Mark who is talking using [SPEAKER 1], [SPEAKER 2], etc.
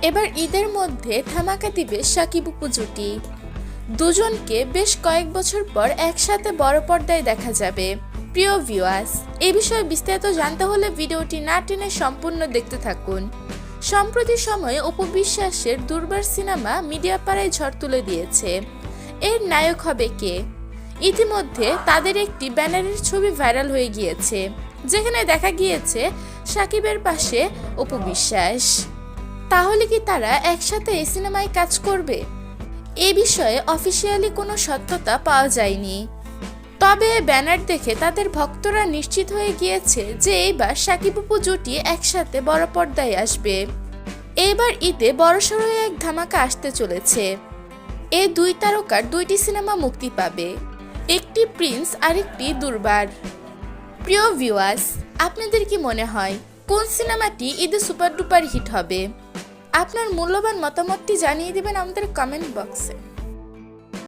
[SPEAKER 1] এবার ঈদের মধ্যে ধামাকা দিবে শাকিব অপু জুটি। দুজনকে বেশ কয়েক বছর পর একসাথে বড় পর্দায় দেখা যাবে। প্রিয় ভিউয়ার্স, এই বিষয়ে বিস্তারিত জানতে হলে ভিডিওটি না টেনে সম্পূর্ণ দেখতে থাকুন। সম্প্রতি সময়ে অপু বিশ্বাসের দুর্বার সিনেমা মিডিয়া পাড়ায় ঝড় তুলে দিয়েছে। এর নায়ক হবে কে? ইতিমধ্যে তাদের একটি ব্যানারের ছবি ভাইরাল হয়ে গিয়েছে, যেখানে দেখা গিয়েছে শাকিবের পাশে অপু বিশ্বাস। তাহলে কি তারা একসাথে এই সিনেমায় কাজ করবে? এ বিষয়ে অফিসিয়ালি কোনো সত্যতা পাওয়া যায়নি। তবে ব্যানার দেখে তাদের ভক্তরা নিশ্চিত হয়ে গিয়েছে যে এইবার শাকিব অপু জুটি একসাথে বড় পর্দায় আসবে। এইবার ঈদে বড়সড় এক ধামাকা আসতে চলেছে। এই দুই তারকার দুইটি সিনেমা মুক্তি পাবে, একটি প্রিন্স আর একটি দুর্বার। প্রিয় ভিউয়ার্স, আপনাদের কি মনে হয় কোন সিনেমাটি ঈদে সুপার ডুপার হিট হবে? আপনার মূল্যবান মতামতটি জানিয়ে দিবেন আমাদের কমেন্ট বক্সে।